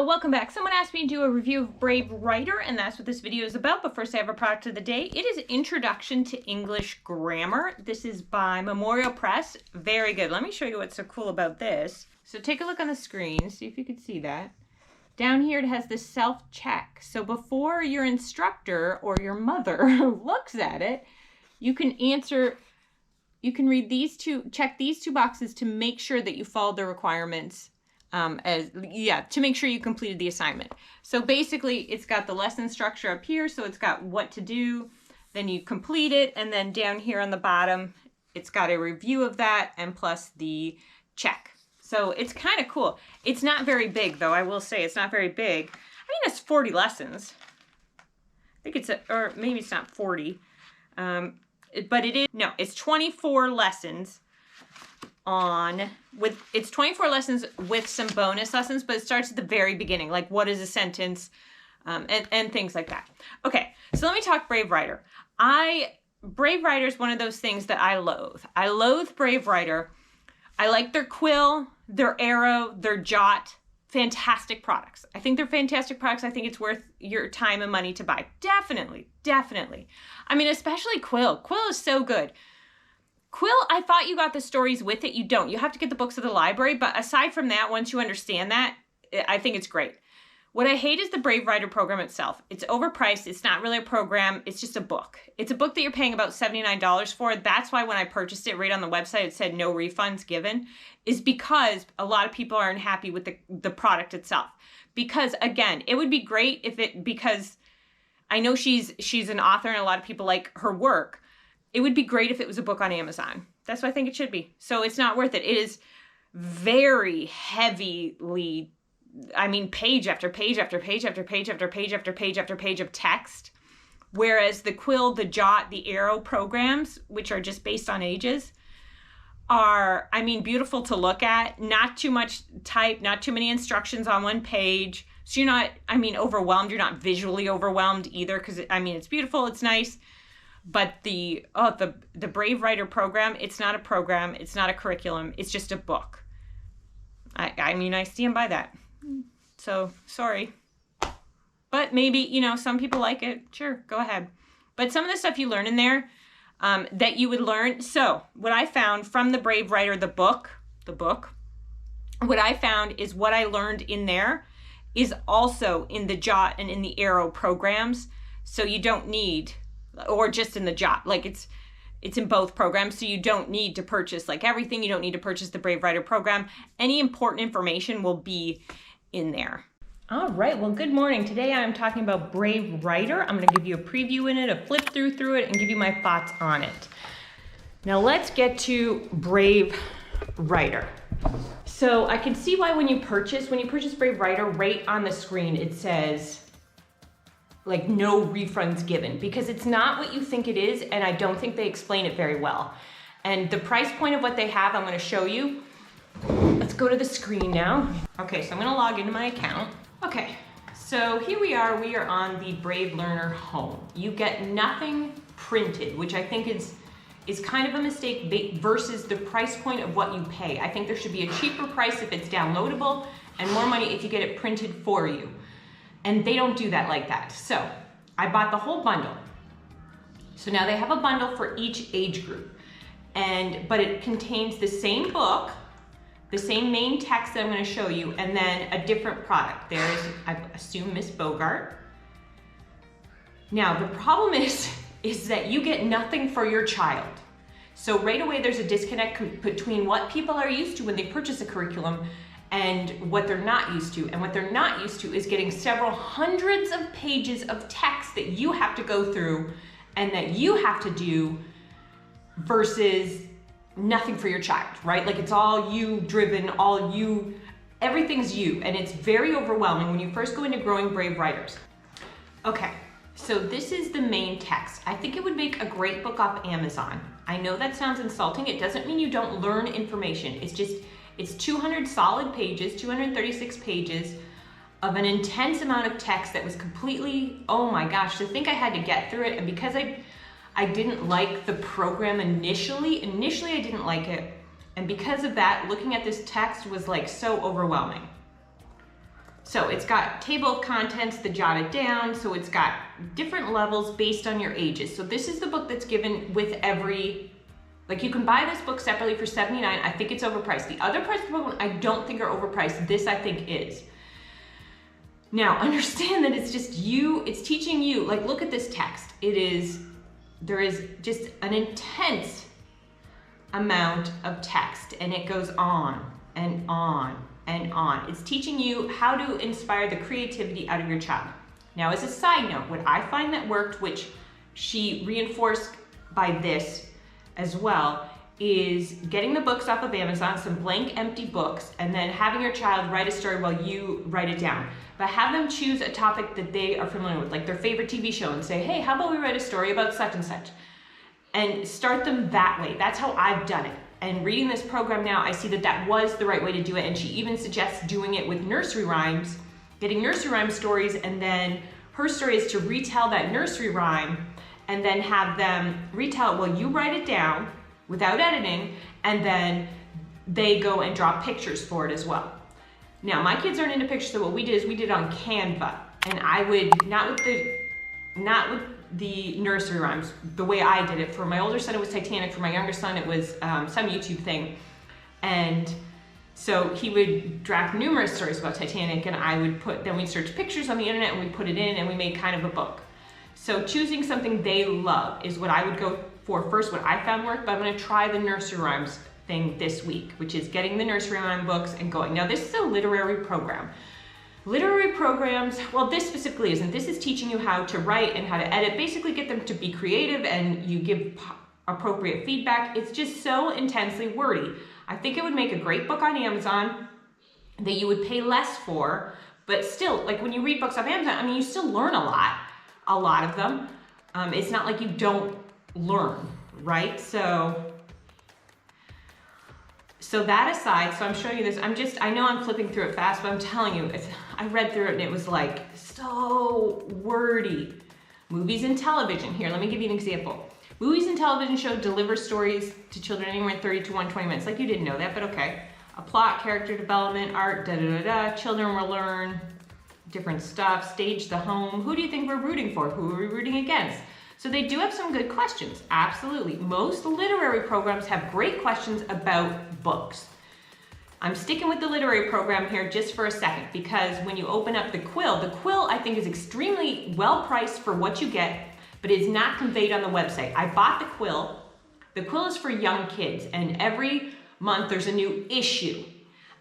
welcome back. Someone asked me to do a review of Brave Writer, and that's what this video is about. But first, I have a product of the day. It is Introduction to English Grammar. This is by Memorial Press. Very good. Let me show you what's so cool about this. So take a look on the screen, see if you can see that. Down here, it has this self-check. So before your instructor or your mother looks at it, you can answer, you can read these two, check these two boxes to make sure that you followed the requirements. To make sure you completed the assignment. So basically it's got the lesson structure up here. So it's got what to do, then you complete it. And then down here on the bottom, it's got a review of that and plus the check. So it's kind of cool. It's not very big though. I will say it's not very big. I mean, it's 40 lessons. I think it's, or maybe it's not 40, but it is, no, it's 24 lessons it's 24 lessons with some bonus lessons, but it starts at the very beginning, like what is a sentence, and things like that. Okay, so let me talk Brave Writer. Brave Writer is one of those things that I loathe. I loathe Brave Writer. I like their Quill, their Arrow, their Jot. Fantastic products. I think they're fantastic products. I think it's worth your time and money to buy. Definitely, definitely. I mean, especially Quill. Quill is so good. Quill, I thought you got the stories with it. You don't. You have to get the books at the library. But aside from that, once you understand that, I think it's great. What I hate is the Brave Writer program itself. It's overpriced. It's not really a program. It's just a book. It's a book that you're paying about $79 for. That's why when I purchased it right on the website, it said no refunds given, is because a lot of people aren't happy with the product itself. Because again, it would be great if because I know she's an author and a lot of people like her work. It would be great if it was a book on Amazon. That's what I think it should be. So it's not worth it. It is very heavily, I mean, page after page after page after page after page after page after page of text. Whereas the Quill, the Jot, the Arrow programs, which are just based on ages, are, I mean, beautiful to look at. Not too much type, not too many instructions on one page. So you're not, I mean, overwhelmed. You're not visually overwhelmed either because, I mean, it's beautiful. It's nice. But the Brave Writer program, it's not a program, it's not a curriculum, it's just a book. I mean, I stand by that. So, sorry. But maybe, you know, some people like it. Sure, go ahead. But some of the stuff you learn in there that you would learn. So, what I found from the Brave Writer, the book, what I found is what I learned in there is also in the Jot and in the Arrow programs. So you don't need, or just in the Jot, like it's in both programs, so you don't need to purchase like everything. You don't need to purchase the Brave Writer program. Any important information will be in there. All right, well, good morning. Today I'm talking about Brave Writer. I'm gonna give you a preview in it, a flip through it, and give you my thoughts on it. Now let's get to Brave Writer. So I can see why when you purchase Brave Writer, right on the screen, it says, like no refunds given, because it's not what you think it is, and I don't think they explain it very well. And the price point of what they have, I'm gonna show you. Let's go to the screen now. Okay, so I'm gonna log into my account. Okay, so here we are on the Brave Learner home. You get nothing printed, which I think is kind of a mistake versus the price point of what you pay. I think there should be a cheaper price if it's downloadable and more money if you get it printed for you. And they don't do that like that. So I bought the whole bundle. So now they have a bundle for each age group. But it contains the same book, the same main text that I'm gonna show you, and then a different product. There's, I assume, Miss Bogart. Now the problem is that you get nothing for your child. So right away there's a disconnect between what people are used to when they purchase a curriculum and what they're not used to. And what they're not used to is getting several hundreds of pages of text that you have to go through and that you have to do versus nothing for your child, right? Like it's all you driven, everything's you. And it's very overwhelming when you first go into growing Brave Writers. Okay, so this is the main text. I think it would make a great book off Amazon. I know that sounds insulting. It doesn't mean you don't learn information. It's 200 solid pages, 236 pages of an intense amount of text that was completely, oh my gosh, to think I had to get through it. And because I didn't like the program initially I didn't like it. And because of that, looking at this text was like so overwhelming. So it's got table of contents that jotted down. So it's got different levels based on your ages. So this is the book that's given with every, like you can buy this book separately for $79. I think it's overpriced. The other parts of the book I don't think are overpriced. This I think is. Now understand that it's just you, it's teaching you, like look at this text. There is just an intense amount of text and it goes on and on and on. It's teaching you how to inspire the creativity out of your child. Now, as a side note, what I find that worked, which she reinforced by this as well, is getting the books off of Amazon, some blank, empty books, and then having your child write a story while you write it down. But have them choose a topic that they are familiar with, like their favorite TV show, and say, hey, how about we write a story about such and such? And start them that way. That's how I've done it. And reading this program now, I see that that was the right way to do it. And she even suggests doing it with nursery rhymes, getting nursery rhyme stories, and then her story is to retell that nursery rhyme and then have them retell it while you write it down without editing, and then they go and draw pictures for it as well. Now, my kids aren't into pictures, so what we did is we did it on Canva. And I would, not with the nursery rhymes, the way I did it. For my older son, it was Titanic. For my younger son, it was some YouTube thing. And so he would draft numerous stories about Titanic, and I would then we'd search pictures on the internet and we'd put it in and we made kind of a book. So choosing something they love is what I would go for first, what I found worked, but I'm gonna try the nursery rhymes thing this week, which is getting the nursery rhyme books and going. Now, this is a literary program. Literary programs, well, this specifically isn't. This is teaching you how to write and how to edit, basically get them to be creative, and you give appropriate feedback. It's just so intensely wordy. I think it would make a great book on Amazon that you would pay less for, but still, like when you read books off Amazon, I mean, you still learn a lot of them. It's not like you don't learn, right? So that aside, so I'm showing you this, I know I'm flipping through it fast, but I'm telling you, I read through it and it was like so wordy. Movies and television. Here, let me give you an example. Movies and television show deliver stories to children anywhere 30 to 120 minutes. Like, you didn't know that, but okay. A plot, character development, art, da-da-da-da. Children will learn different stuff. Stage the home. Who do you think we're rooting for? Who are we rooting against? So they do have some good questions, absolutely. Most literary programs have great questions about books. I'm sticking with the literary program here just for a second, because when you open up the Quill I think is extremely well priced for what you get, but is not conveyed on the website. I bought the Quill. The Quill is for young kids, and every month there's a new issue.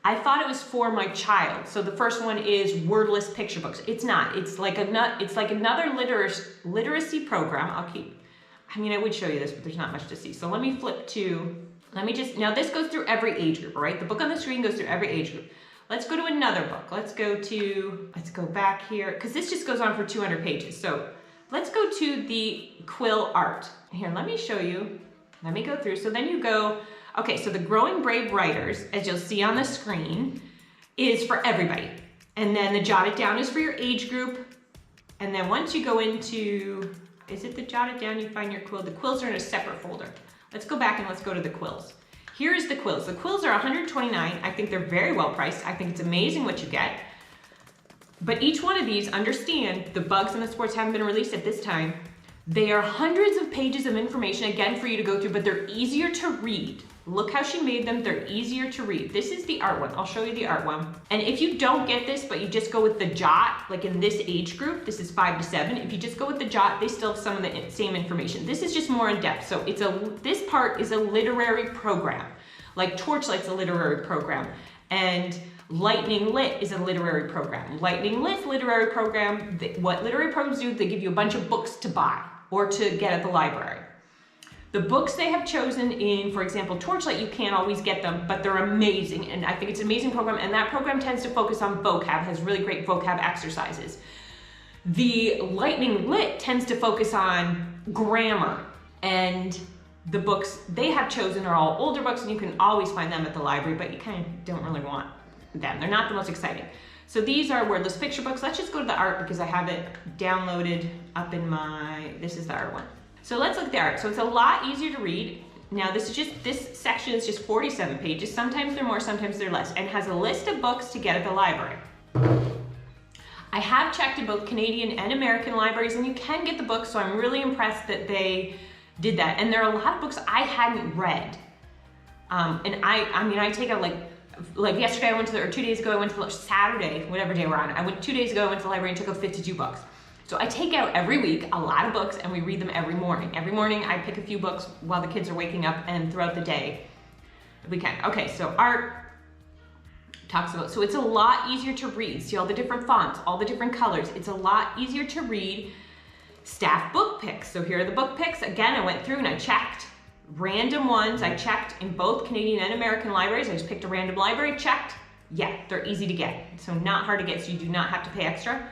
I thought it was for my child. So the first one is wordless picture books. It's not. It's like another literacy program. I would show you this, but there's not much to see. So let me flip to, now this goes through every age group, all right? The book on the screen goes through every age group. Let's go to another book. Let's go back here, because this just goes on for 200 pages. So let's go to the Quill art. Here, let me show you. Let me go through. So then you go, okay, so the Growing Brave Writers, as you'll see on the screen, is for everybody. And then the Jotted Down is for your age group. And then once you go into, is it the Jotted Down, you find your Quill? The Quills are in a separate folder. Let's go back and let's go to the Quills. Here's the Quills. The Quills are $129. I think they're very well priced. I think it's amazing what you get. But each one of these, understand, the bugs and the sports haven't been released at this time. They are hundreds of pages of information, again, for you to go through, but they're easier to read. Look how she made them. They're easier to read. This is the art one. I'll show you the art one. And if you don't get this, but you just go with the Jot, like in this age group, this is 5 to 7. If you just go with the Jot, they still have some of the same information. This is just more in depth. So this part is a literary program. Like Torchlight's a literary program. And Lightning Lit is a literary program. Lightning Lit's literary program, what literary programs do, they give you a bunch of books to buy or to get at the library. The books they have chosen in, for example, Torchlight, you can't always get them, but they're amazing. And I think it's an amazing program. And that program tends to focus on vocab, has really great vocab exercises. The Lightning Lit tends to focus on grammar. And the books they have chosen are all older books, and you can always find them at the library, but you kind of don't really want them. They're not the most exciting. So these are wordless picture books. Let's just go to the art because I have it downloaded up in this is the art one. So let's look at the art. So it's a lot easier to read. Now this section is just 47 pages. Sometimes they're more, sometimes they're less, and has a list of books to get at the library. have checked in both Canadian and American libraries, and you can get the books, so I'm really impressed that they did that. And there are a lot of books I hadn't read. And I mean, I take out like yesterday I went to the, or 2 days ago I went to the, Saturday, whatever day we're on, 2 days ago I went to the library and took out 52 books. So I take out every week a lot of books and we read them every morning. Every morning I pick a few books while the kids are waking up and throughout the day we can. Okay, so art talks about, so it's a lot easier to read. See all the different fonts, all the different colors. It's a lot easier to read. Staff book picks. So here are the book picks. Again, I went through and I checked random ones. I checked in both Canadian and American libraries. I just picked a random library, checked. Yeah, they're easy to get. So not hard to get, so you do not have to pay extra.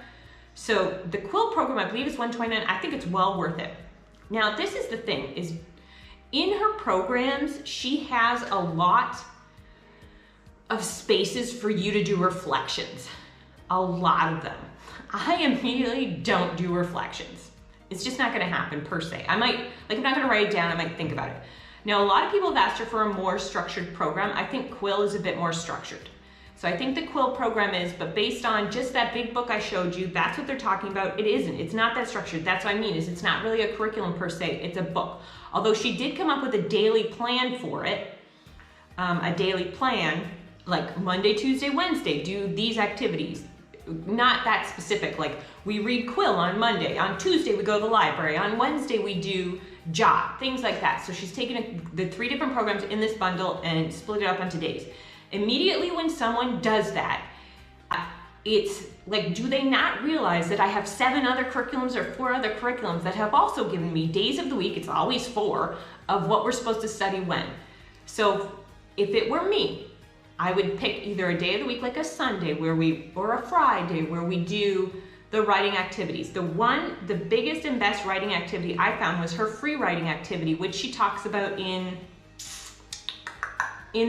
So the Quill program, I believe, is $129. I think it's well worth it. Now, this is the thing, is in her programs, she has a lot of spaces for you to do reflections. A lot of them. I immediately don't do reflections. It's just not gonna happen per se. I might, like, I'm not gonna write it down, I might think about it. Now, a lot of people have asked her for a more structured program. I think Quill is a bit more structured. So I think the Quill program is, but based on just that big book I showed you, that's what they're talking about. It isn't, it's not that structured. That's what I mean, is it's not really a curriculum per se, it's a book. Although she did come up with a daily plan for it, a daily plan, like Monday, Tuesday, Wednesday, do these activities. Not that specific, like we read Quill on Monday, on Tuesday we go to the library, on Wednesday we do Jot, things like that. So she's taken the 3 different programs in this bundle and split it up into days. Immediately when someone does that, it's like, do they not realize that I have 7 other curriculums or 4 other curriculums that have also given me days of the week, it's always 4, of what we're supposed to study when. So if it were me, I would pick either a day of the week, like a Sunday or a Friday where we do the writing activities. The biggest and best writing activity I found was her free writing activity, which she talks about in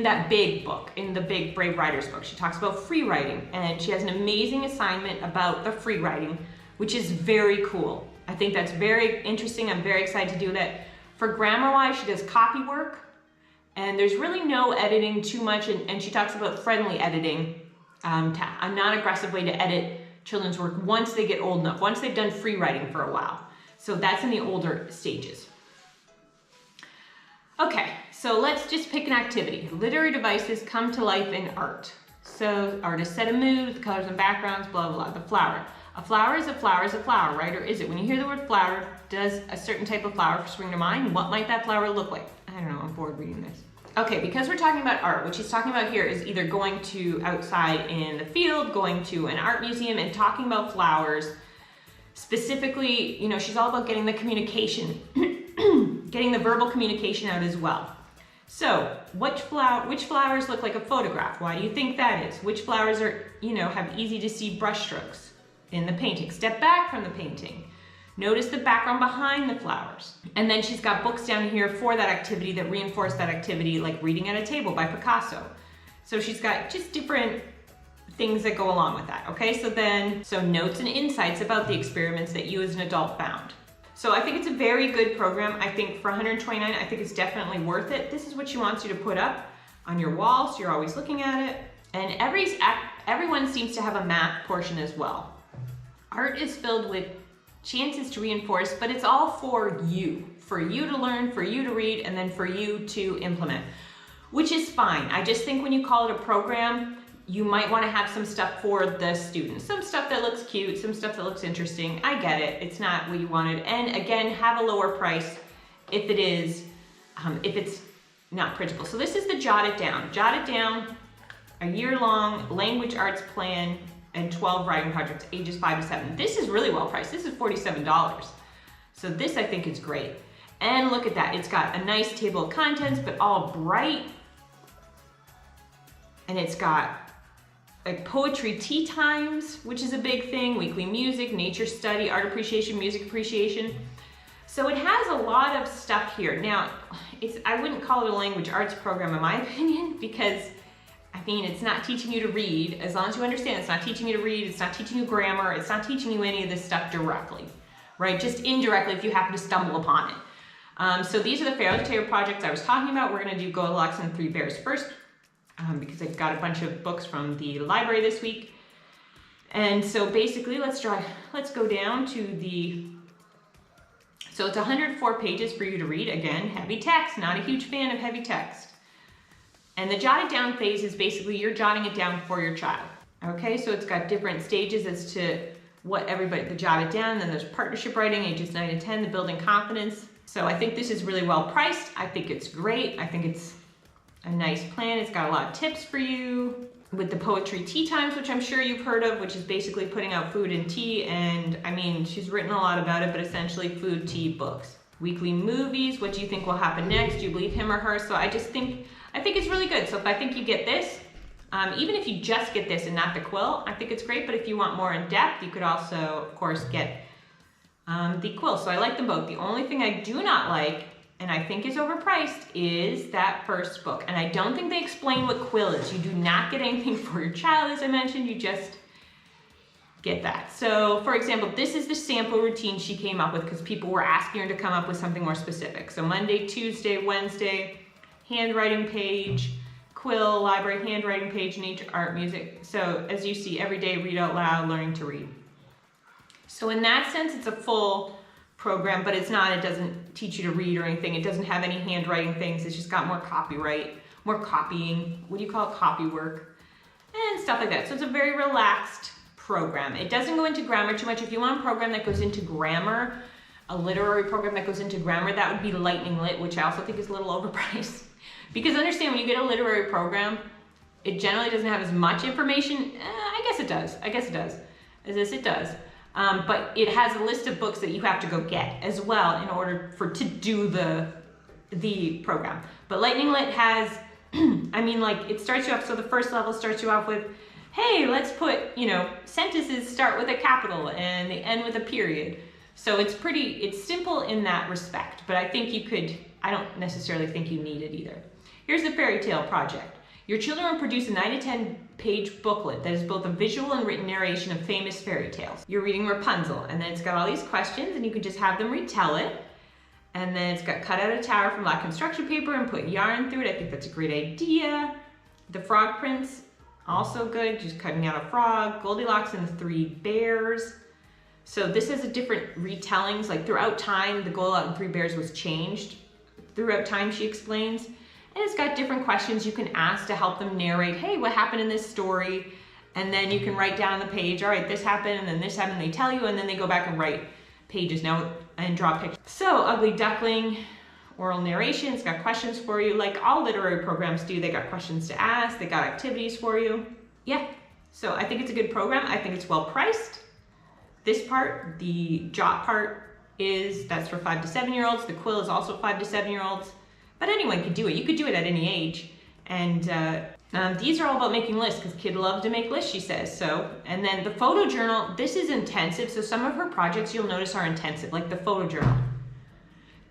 that big book, in the big Brave Writers book. She talks about free writing, and she has an amazing assignment about the free writing, which is very cool. I think that's very interesting. I'm very excited to do that. For grammar-wise, she does copy work, and there's really no editing too much, and she talks about friendly editing, a non-aggressive way to edit children's work once they get old enough, once they've done free writing for a while. So that's in the older stages. Okay, so let's just pick an activity. Literary devices come to life in art. So artists set a mood with colors and backgrounds, blah, blah, blah. The flower. A flower is a flower is a flower, right? Or is it? When you hear the word flower, does a certain type of flower spring to mind? What might that flower look like? I don't know, I'm bored reading this. Okay, because we're talking about art, what she's talking about here is either going to outside in the field, going to an art museum and talking about flowers. Specifically, you know, she's all about getting the communication, getting the verbal communication out as well. So, which flowers look like a photograph? Why do you think that is? Which flowers are, you know, have easy to see brush strokes in the painting? Step back from the painting. Notice the background behind the flowers. And then she's got books down here for that activity that reinforce that activity, like Reading at a Table by Picasso. So she's got just different things that go along with that, okay? So notes and insights about the experiments that you as an adult found. So I think it's a very good program. I think for $129, I think it's definitely worth it. This is what she wants you to put up on your wall, so you're always looking at it. And everyone seems to have a math portion as well. Art is filled with chances to reinforce, but it's all for you to learn, for you to read, and then for you to implement, which is fine. I just think when you call it a program, you might want to have some stuff for the students, some stuff that looks cute, some stuff that looks interesting. I get it, it's not what you wanted. And again, have a lower price if it is, if it's not printable. So this is the Jot It Down. Jot It Down, a year-long language arts plan and 12 writing projects, ages 5 to 7. This is really well priced. This is $47. So this I think is great. And look at that, it's got a nice table of contents, but all bright. And it's got like poetry tea times, which is a big thing, weekly music, nature study, art appreciation, music appreciation. So it has a lot of stuff here. Now, I wouldn't call it a language arts program in my opinion, because I mean, it's not teaching you to read. As long as you understand, it's not teaching you to read, it's not teaching you grammar, it's not teaching you any of this stuff directly, right? Just indirectly if you happen to stumble upon it. So these are the Fairly Tailored projects I was talking about. We're gonna do Goldilocks and the Three Bears first, because I've got a bunch of books from the library this week. And so basically, let's go down to the, so it's 104 pages for you to read. Again, heavy text, not a huge fan of heavy text. And the jotted down phase is basically you're jotting it down for your child. Okay, so it's got different stages as to what everybody, the jotted down, then there's partnership writing, ages 9 to 10, the building confidence. So I think this is really well priced. I think it's great. I think it's a nice plan. It's got a lot of tips for you. With the poetry tea times, which I'm sure you've heard of, which is basically putting out food and tea. And I mean, she's written a lot about it, but essentially food, tea, books. Weekly movies, what do you think will happen next? Do you believe him or her? So I think it's really good. So if I think you get this, even if you just get this and not the Quill, I think it's great. But if you want more in depth, you could also, of course, get the Quill. So I like them both. The only thing I do not like, and I think is overpriced, is that first book. And I don't think they explain what Quill is. You do not get anything for your child, as I mentioned. You just get that. So, for example, this is the sample routine she came up with because people were asking her to come up with something more specific. So Monday, Tuesday, Wednesday, handwriting page, Quill, library, handwriting page, nature, art, music. So as you see, every day, read out loud, learning to read. So in that sense, it's a full program, but it's not, it doesn't teach you to read or anything. It doesn't have any handwriting things. It's just got more copyright, more copying, what do you call it, copy work, and stuff like that. So it's a very relaxed program. It doesn't go into grammar too much. If you want a program that goes into grammar, a literary program that goes into grammar, that would be Lightning Lit, which I also think is a little overpriced. Because understand, when you get a literary program, it generally doesn't have as much information. I guess it does. As this, it does. But it has a list of books that you have to go get as well in order to do the program. But Lightning Lit has, I mean, like, it starts you off, so the first level starts you off with, hey, let's put, sentences start with a capital and they end with a period. So it's simple in that respect, but I don't necessarily think you need it either. Here's the fairy tale project. Your children will produce a 9 to 10 page booklet that is both a visual and written narration of famous fairy tales. You're reading Rapunzel, and then it's got all these questions, and you can just have them retell it. And then it's got cut out a tower from black construction paper and put yarn through it. I think that's a great idea. The Frog Prince, also good, just cutting out a frog. Goldilocks and the Three Bears. So this is a different retellings, like throughout time, the Goldilocks and Three Bears was changed. Throughout time, she explains. And it's got different questions you can ask to help them narrate, hey, what happened in this story? And then you can write down on the page, all right, this happened, and then this happened, they tell you, and then they go back and write pages now and draw pictures. So Ugly Duckling, oral narration, it's got questions for you, like all literary programs do. They got questions to ask, they got activities for you. Yeah, so I think it's a good program. I think it's well priced. This part, the Jot part, that's for 5 to 7-year-olds. The Quill is also 5 to 7-year-olds. But anyone could do it. You could do it at any age. And these are all about making lists because kids love to make lists, she says. So, and then the photo journal, this is intensive. So some of her projects you'll notice are intensive, like the photo journal.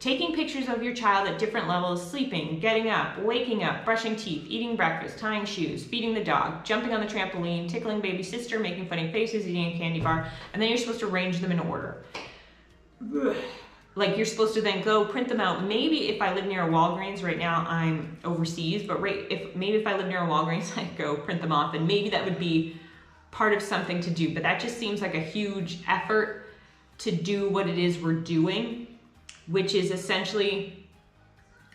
Taking pictures of your child at different levels, sleeping, getting up, waking up, brushing teeth, eating breakfast, tying shoes, feeding the dog, jumping on the trampoline, tickling baby sister, making funny faces, eating a candy bar, and then you're supposed to arrange them in order. Like you're supposed to then go print them out. Maybe if I live near a Walgreens, right now I'm overseas, but maybe if I live near a Walgreens, I'd go print them off, and maybe that would be part of something to do. But that just seems like a huge effort to do what it is we're doing, which is essentially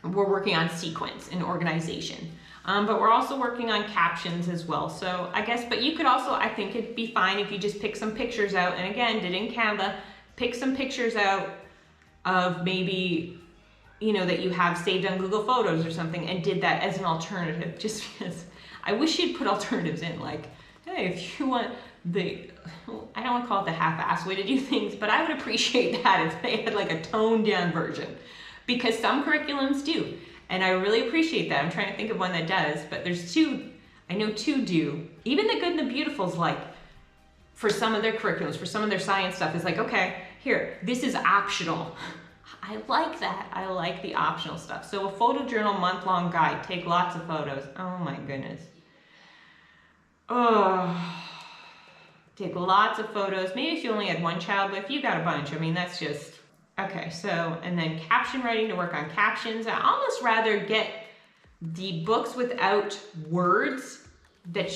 we're working on sequence and organization. But we're also working on captions as well. So I guess, but you could also, I think it'd be fine if you just pick some pictures out, and again, did in Canva, pick some pictures out of maybe, that you have saved on Google Photos or something and did that as an alternative, just because I wish you'd put alternatives in, like, hey, if you want I don't want to call it the half-ass way to do things, but I would appreciate that if they had like a toned down version, because some curriculums do, and I really appreciate that. I'm trying to think of one that does, but there's two, I know two do. Even the Good and the Beautiful's, like, for some of their curriculums, for some of their science stuff, is like, okay, here, this is optional. I like that. I like the optional stuff. So a photo journal month-long guide. Take lots of photos. Oh my goodness. Oh, take lots of photos. Maybe if you only had one child, but if you got a bunch, I mean, that's just, okay. So, and then caption writing to work on captions. I almost rather get the books without words that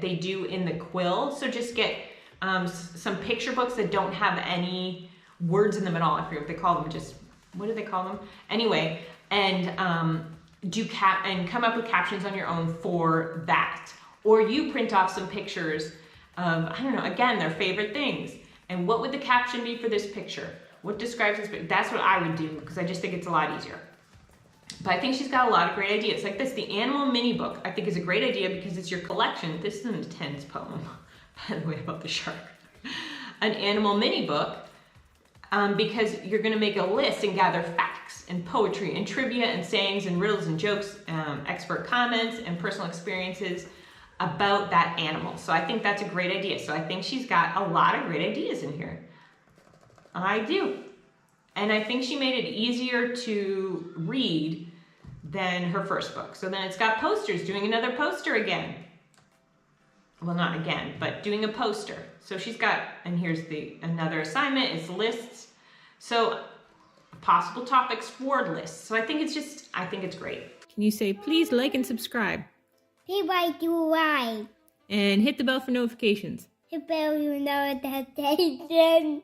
they do in the Quill. So just get some picture books that don't have any words in them at all. I forget what they call them. Just, what do they call them? Anyway, and come up with captions on your own for that. Or you print off some pictures of, I don't know, again, their favorite things. And what would the caption be for this picture? What describes this picture? That's what I would do, because I just think it's a lot easier. But I think she's got a lot of great ideas. Like this, the animal mini book, I think is a great idea because it's your collection. This is an intense poem, by the way, about the shark. An animal mini book, because you're gonna make a list and gather facts and poetry and trivia and sayings and riddles and jokes, expert comments and personal experiences about that animal. So I think that's a great idea. So I think she's got a lot of great ideas in here. I do. And I think she made it easier to read than her first book. So then it's got posters, doing another poster again. Well, not again, but doing a poster. So she's got, and here's another assignment, is lists. So possible topics for lists. So I think it's great. Can you say, please like and subscribe? Please like you right. And hit the bell for notifications. Hit the bell for notifications.